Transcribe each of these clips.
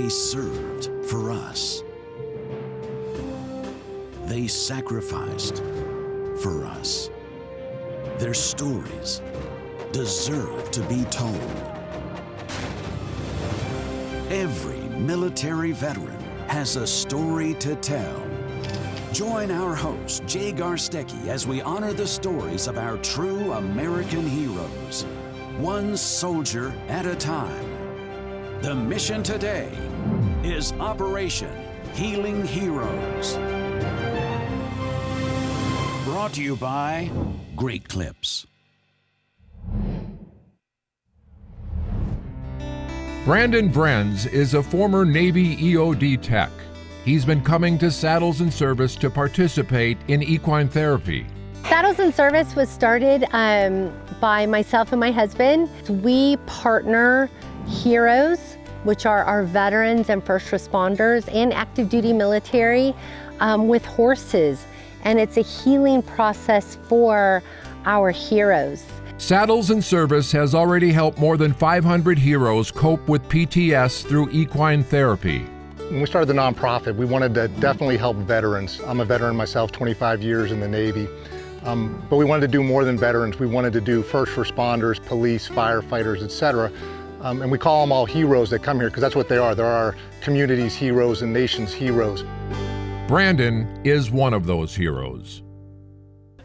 they served for us. They sacrificed for us. Their stories deserve to be told. Every military veteran has a story to tell. Join our host, Jay Garstecki, as we honor the stories of our true American heroes, one soldier at a time. The mission today is Operation Healing Heroes. Brought to you by Great Clips. Branden Vriens is a former Navy EOD tech. He's been coming to Saddles and Service to participate in equine therapy. Saddles and Service was started by myself and my husband. We partner heroes, which are our veterans and first responders and active duty military, with horses. And it's a healing process for our heroes. Saddles and Service has already helped more than 500 heroes cope with PTS through equine therapy. When we started the nonprofit, we wanted to definitely help veterans. I'm a veteran myself, 25 years in the Navy. But we wanted to do more than veterans. We wanted to do first responders, police, firefighters, etc. And we call them all heroes that come here because that's what they are. They're our community's heroes and nation's heroes. Branden is one of those heroes.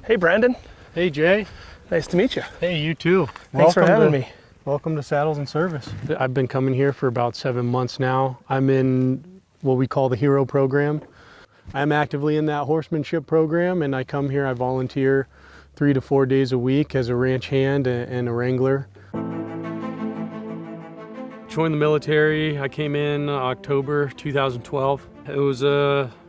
Hey, Branden. Hey, Jay. Nice to meet you. Hey, you too. Thanks for having me. Welcome to Saddles and Service. I've been coming here for about 7 months now. I'm in what we call the Hero Program. I'm actively in that horsemanship program, and I come here, I volunteer 3 to 4 days a week as a ranch hand and a wrangler. Joined the military, I came in October 2012. It was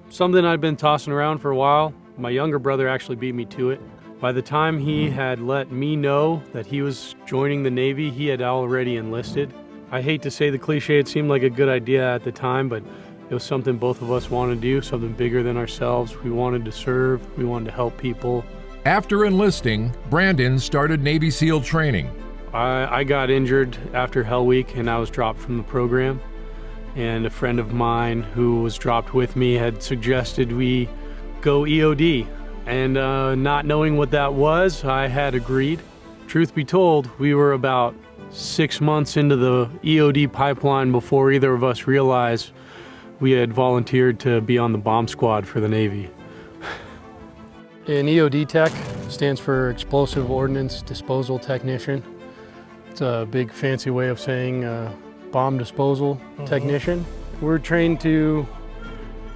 something I'd been tossing around for a while. My younger brother actually beat me to it. By the time he had let me know that he was joining the Navy, he had already enlisted. I hate to say the cliche, it seemed like a good idea at the time, but it was something both of us wanted to do, something bigger than ourselves. We wanted to serve, we wanted to help people. After enlisting, Branden started Navy SEAL training. I got injured after Hell Week and I was dropped from the program. And a friend of mine who was dropped with me had suggested we go EOD. And not knowing what that was, I had agreed. Truth be told, we were about 6 months into the EOD pipeline before either of us realized we had volunteered to be on the bomb squad for the Navy. An EOD tech stands for Explosive Ordnance Disposal Technician. It's a big fancy way of saying bomb disposal technician. We're trained to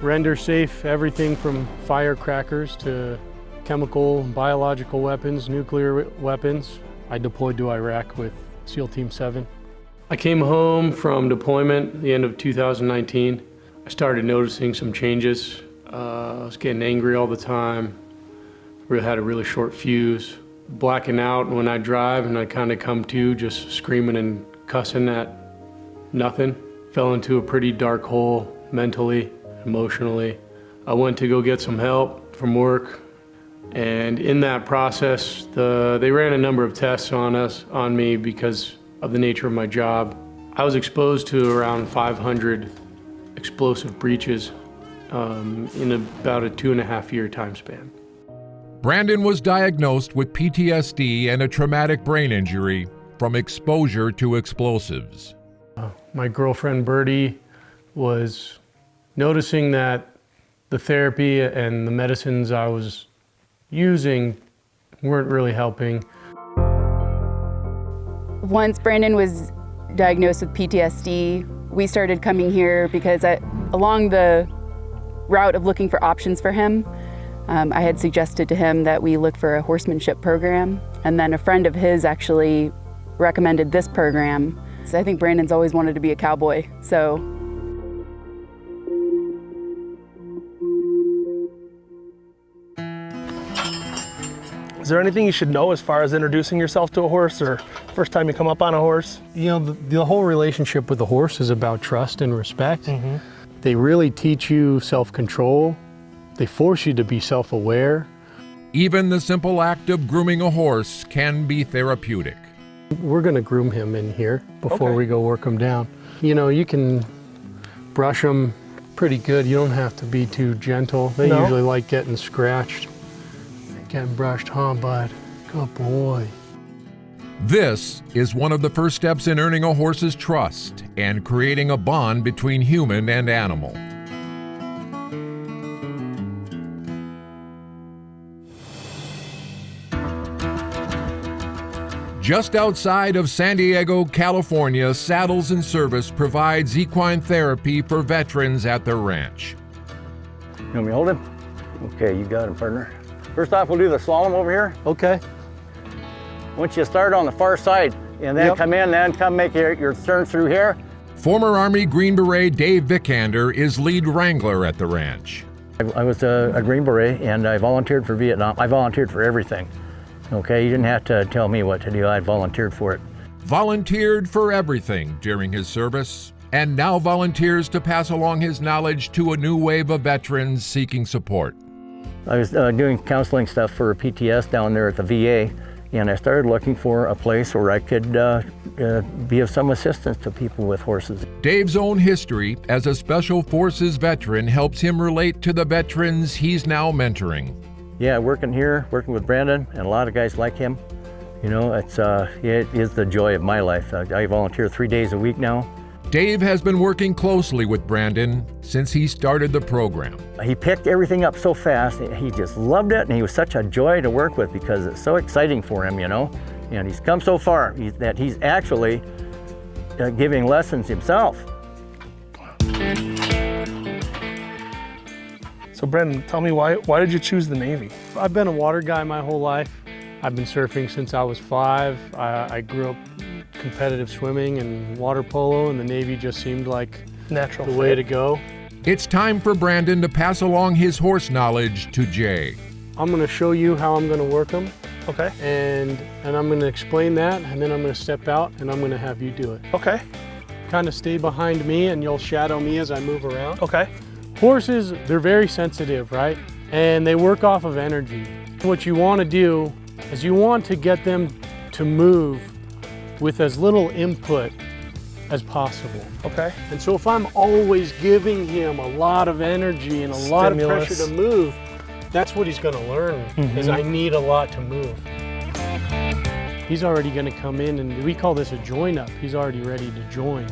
render safe everything from firecrackers to chemical, biological weapons, nuclear weapons. I deployed to Iraq with SEAL Team 7. I came home from deployment at the end of 2019. I started noticing some changes. I was getting angry all the time. Had a really short fuse. Blacking out when I drive, and I kind of come to just screaming and cussing at nothing. Fell into a pretty dark hole mentally, emotionally. I went to go get some help from work, and in that process, they ran a number of tests on me because of the nature of my job. I was exposed to around 500 explosive breaches in about a 2.5 year time span. Branden was diagnosed with PTSD and a traumatic brain injury from exposure to explosives. My girlfriend Birdie was noticing that the therapy and the medicines I was using weren't really helping. Once Branden was diagnosed with PTSD, we started coming here because along the route of looking for options for him, I had suggested to him that we look for a horsemanship program, and then a friend of his actually recommended this program. So I think Branden's always wanted to be a cowboy, so. Is there anything you should know as far as introducing yourself to a horse or first time you come up on a horse? You know, the whole relationship with the horse is about trust and respect. They really teach you self-control. They force you to be self-aware. Even the simple act of grooming a horse can be therapeutic. We're gonna groom him in here before we go work him down. You know, you can brush them pretty good. You don't have to be too gentle. They No? usually like getting scratched, getting brushed, huh, bud? Good boy. This is one of the first steps in earning a horse's trust and creating a bond between human and animal. Just outside of San Diego, California, Saddles and Service provides equine therapy for veterans at their ranch. You want me to hold him? Okay, you got him, partner. First off, we'll do the slalom over here. Okay. Once you start on the far side, and then come in, then come make your turn through here. Former Army Green Beret Dave Vikander is lead wrangler at the ranch. I was a Green Beret, and I volunteered for Vietnam. I volunteered for everything. Okay, you didn't have to tell me what to do. I volunteered for it. Volunteered for everything during his service, and now volunteers to pass along his knowledge to a new wave of veterans seeking support. I was doing counseling stuff for PTS down there at the VA, and I started looking for a place where I could be of some assistance to people with horses. Dave's own history as a Special Forces veteran helps him relate to the veterans he's now mentoring. Yeah, working here, working with Branden, and a lot of guys like him. You know, it is the joy of my life. I volunteer 3 days a week now. Dave has been working closely with Branden since he started the program. He picked everything up so fast. He just loved it, and he was such a joy to work with because it's so exciting for him, you know. And he's come so far that he's actually giving lessons himself. So Branden, tell me why did you choose the Navy? I've been a water guy my whole life. I've been surfing since I was 5. I grew up competitive swimming and water polo, and the Navy just seemed like Natural the way to go. It's time for Branden to pass along his horse knowledge to Jay. I'm gonna show you how I'm gonna work them, Okay. and I'm gonna explain that, and then I'm gonna step out and I'm gonna have you do it. Okay. Kind of stay behind me and you'll shadow me as I move around. Okay. Horses, they're very sensitive, right? And they work off of energy. What you want to do is you want to get them to move with as little input as possible. Okay. And so if I'm always giving him a lot of energy and a lot of Stimulus. pressure to move, that's what he's going to learn, is I need a lot to move. He's already going to come in, and we call this a join up. He's already ready to join.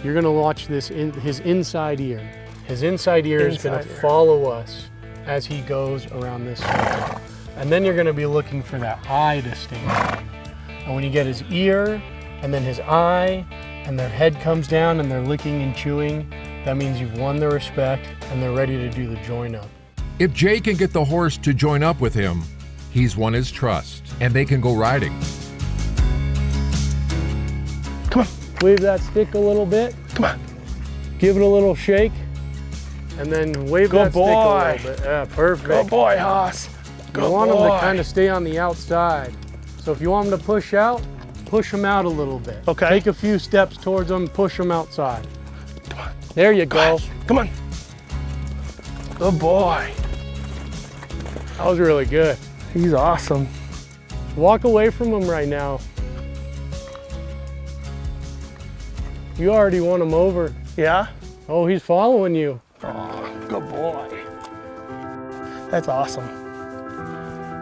You're going to watch this in his inside ear. His inside ear is going to follow us as he goes around this circle. And then you're going to be looking for that eye to stay on. And when you get his ear and then his eye and their head comes down and they're licking and chewing, that means you've won their respect and they're ready to do the join up. If Jay can get the horse to join up with him, he's won his trust and they can go riding. Come on. Wave that stick a little bit. Come on. Give it a little shake. And then wave that stick a little bit. Yeah, perfect. Good boy, Haas. Good You want boy. them to kind of stay on the outside. So if you want them to push out, push them out a little bit. Okay. Take a few steps towards them, push them outside. There you go. Come on. Good boy. That was really good. He's awesome. Walk away from him right now. You already won him over. Yeah? Oh, he's following you. Oh, good boy. That's awesome.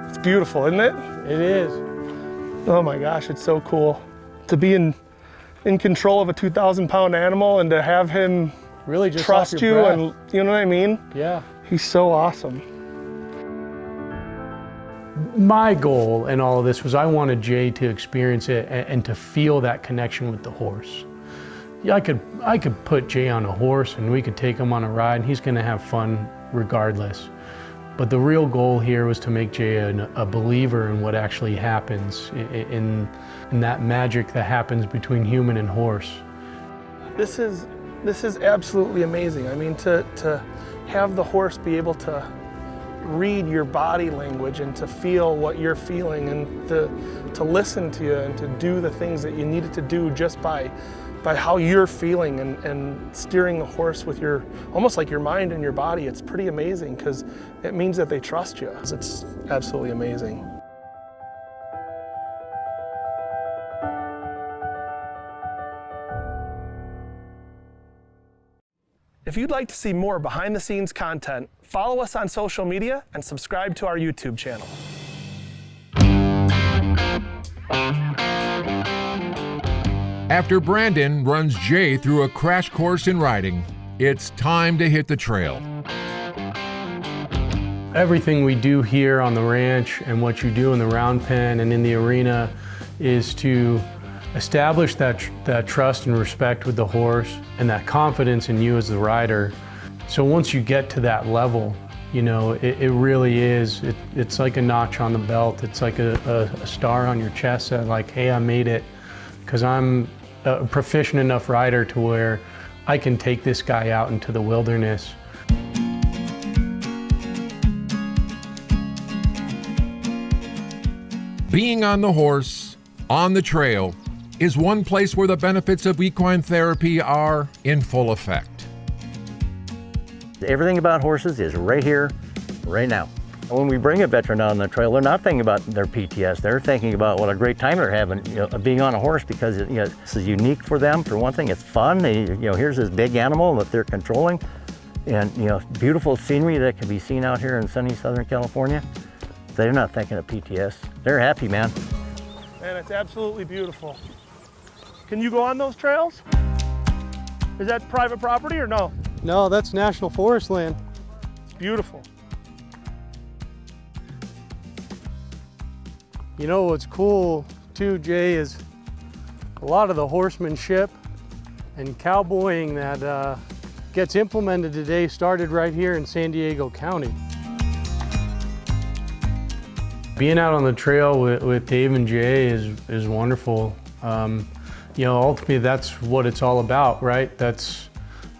It's beautiful, isn't it? It is. Oh my gosh, it's so cool to be in control of a 2,000-pound animal and to have him Really just trust off your you, breath. and you know what I mean? Yeah. He's so awesome. My goal in all of this was I wanted Jay to experience it and to feel that connection with the horse. Yeah, I could put Jay on a horse and we could take him on a ride and he's gonna have fun regardless. But the real goal here was to make Jay a believer in what actually happens, in that magic that happens between human and horse. This is absolutely amazing. I mean, to have the horse be able to read your body language and to feel what you're feeling and to listen to you and to do the things that you needed to do just by how you're feeling and steering the horse with your, almost like your mind and your body. It's pretty amazing because it means that they trust you. It's absolutely amazing. If you'd like to see more behind-the-scenes content, follow us on social media and subscribe to our YouTube channel. After Branden runs Jay through a crash course in riding, it's time to hit the trail. Everything we do here on the ranch and what you do in the round pen and in the arena is to establish that trust and respect with the horse and that confidence in you as the rider. So once you get to that level, you know, it really is, it's like a notch on the belt. It's like a star on your chest that like, hey, I made it, because I'm a proficient enough rider to where I can take this guy out into the wilderness. Being on the horse, on the trail, is one place where the benefits of equine therapy are in full effect. Everything about horses is right here, right now. When we bring a veteran out on the trail, they're not thinking about their PTS. They're thinking about what a great time they're having, you know, being on a horse, because this is unique for them. For one thing, it's fun. Here's this big animal that they're controlling, and beautiful scenery that can be seen out here in sunny Southern California. They're not thinking of PTS. They're happy, man. Man, it's absolutely beautiful. Can you go on those trails? Is that private property or no? No, that's national forest land. It's beautiful. You know what's cool too, Jay, is a lot of the horsemanship and cowboying that gets implemented today started right here in San Diego County. Being out on the trail with Dave and Jay is wonderful. Ultimately that's what it's all about, right? That's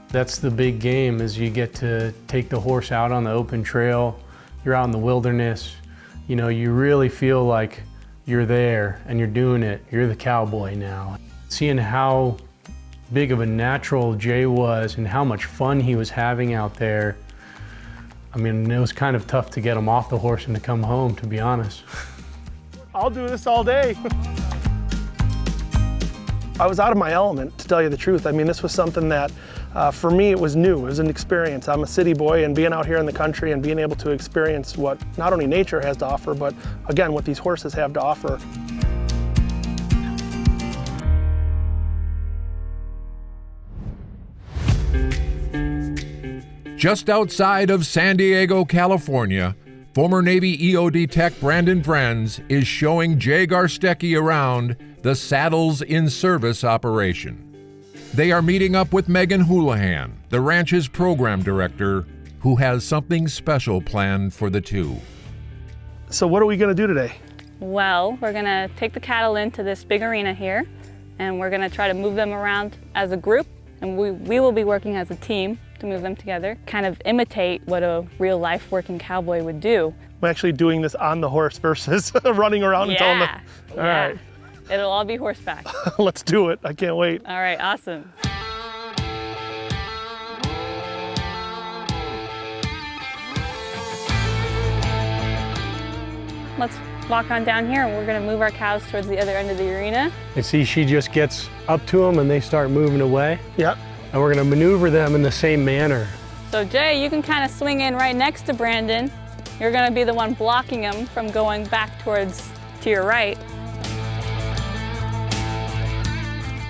the big game, is you get to take the horse out on the open trail. You're out in the wilderness. You really feel like you're there and you're doing it. You're the cowboy now. Seeing how big of a natural Jay was and how much fun he was having out there, I mean, it was kind of tough to get him off the horse and to come home, to be honest. I'll do this all day. I was out of my element, to tell you the truth. I mean, this was something that, for me, it was new. It was an experience. I'm a city boy, and being out here in the country and being able to experience what not only nature has to offer, but again, what these horses have to offer. Just outside of San Diego, California, former Navy EOD tech Branden Vriens is showing Jay Garstecki around the Saddles in Service operation. They are meeting up with Megan Houlihan, the ranch's program director, who has something special planned for the two. So what are we going to do today? Well, we're going to take the cattle into this big arena here, and we're going to try to move them around as a group, and we will be working as a team to move them together, kind of imitate what a real-life working cowboy would do. I'm actually doing this on the horse versus running around and telling them. All right. It'll all be horseback. Let's do it. I can't wait. All right, awesome. Let's walk on down here, and we're going to move our cows towards the other end of the arena. And see, she just gets up to them and they start moving away. Yep. And we're going to maneuver them in the same manner. So Jay, you can kind of swing in right next to Branden. You're going to be the one blocking him from going back to your right.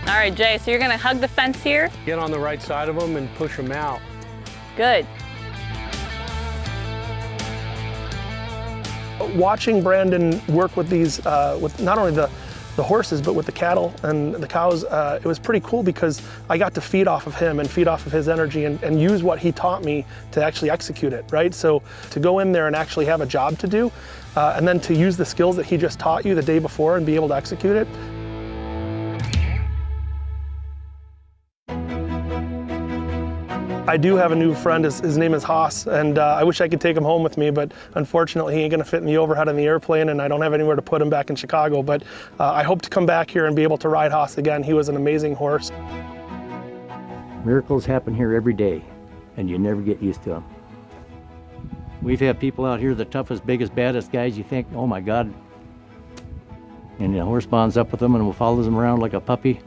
All right, Jay, so you're going to hug the fence here. Get on the right side of them and push them out. Good. Watching Branden work with these, with not only the horses, but with the cattle and the cows, it was pretty cool because I got to feed off of him and feed off of his energy and use what he taught me to actually execute it, right? So to go in there and actually have a job to do, and then to use the skills that he just taught you the day before and be able to execute it. I do have a new friend, his name is Haas, and I wish I could take him home with me, but unfortunately he ain't gonna fit in the overhead on the airplane, and I don't have anywhere to put him back in Chicago, but I hope to come back here and be able to ride Haas again. He was an amazing horse. Miracles happen here every day, and you never get used to them. We've had people out here, the toughest, biggest, baddest guys, you think, oh my God. And the horse bonds up with them and follows them around like a puppy,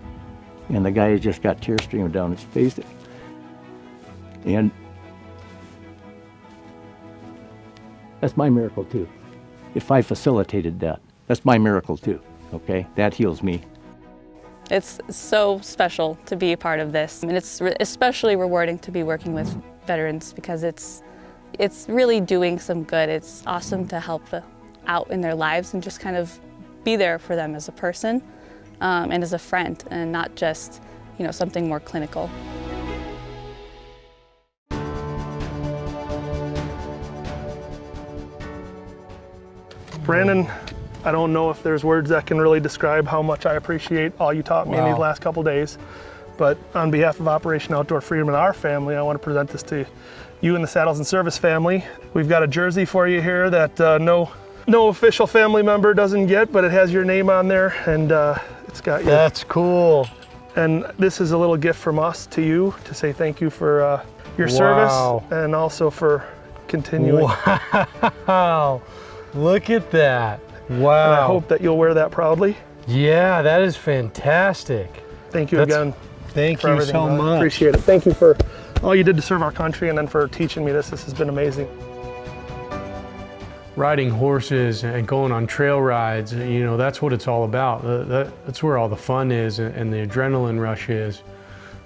and the guy has just got tears streaming down his face. And that's my miracle too. If I facilitated that, that's my miracle too, okay? That heals me. It's so special to be a part of this, and it's especially rewarding to be working with veterans because it's really doing some good. It's awesome to help out in their lives and just kind of be there for them as a person and as a friend, and not just, you know, something more clinical. Branden, I don't know if there's words that can really describe how much I appreciate all you taught me in these last couple days, but on behalf of Operation Outdoor Freedom and our family, I want to present this to you and the Saddles and Service family. We've got a jersey for you here that no official family member doesn't get, but it has your name on there, and it's got your... That's cool. And this is a little gift from us to you to say thank you for your service and also for continuing. Wow, look at that. Wow. And I hope that you'll wear that proudly. Yeah, that is fantastic. Thank you again. Thank you so much. Appreciate it. Thank you for all you did to serve our country and then for teaching me this. This has been amazing. Riding horses and going on trail rides, you know, that's what it's all about. That's where all the fun is and the adrenaline rush is.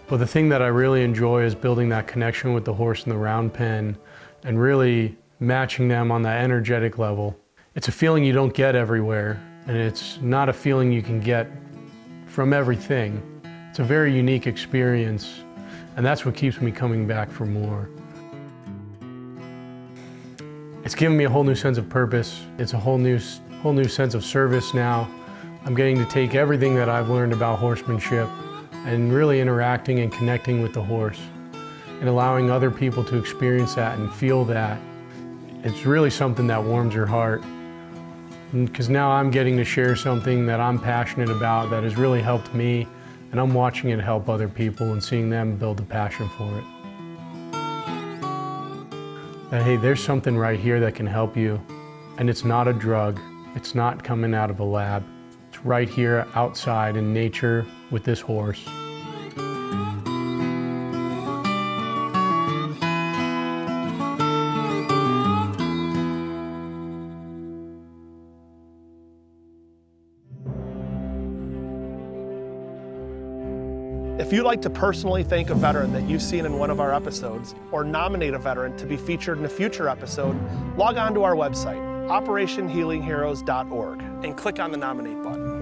But the thing that I really enjoy is building that connection with the horse in the round pen and really matching them on that energetic level. It's a feeling you don't get everywhere, and it's not a feeling you can get from everything. It's a very unique experience, and that's what keeps me coming back for more. It's given me a whole new sense of purpose. It's a whole new sense of service now. I'm getting to take everything that I've learned about horsemanship and really interacting and connecting with the horse and allowing other people to experience that and feel that. It's really something that warms your heart, because now I'm getting to share something that I'm passionate about that has really helped me, and I'm watching it help other people and seeing them build a passion for it. That, hey, there's something right here that can help you, and it's not a drug. It's not coming out of a lab. It's right here outside in nature with this horse. If you'd like to personally thank a veteran that you've seen in one of our episodes, or nominate a veteran to be featured in a future episode, log on to our website, operationhealingheroes.org, and click on the nominate button.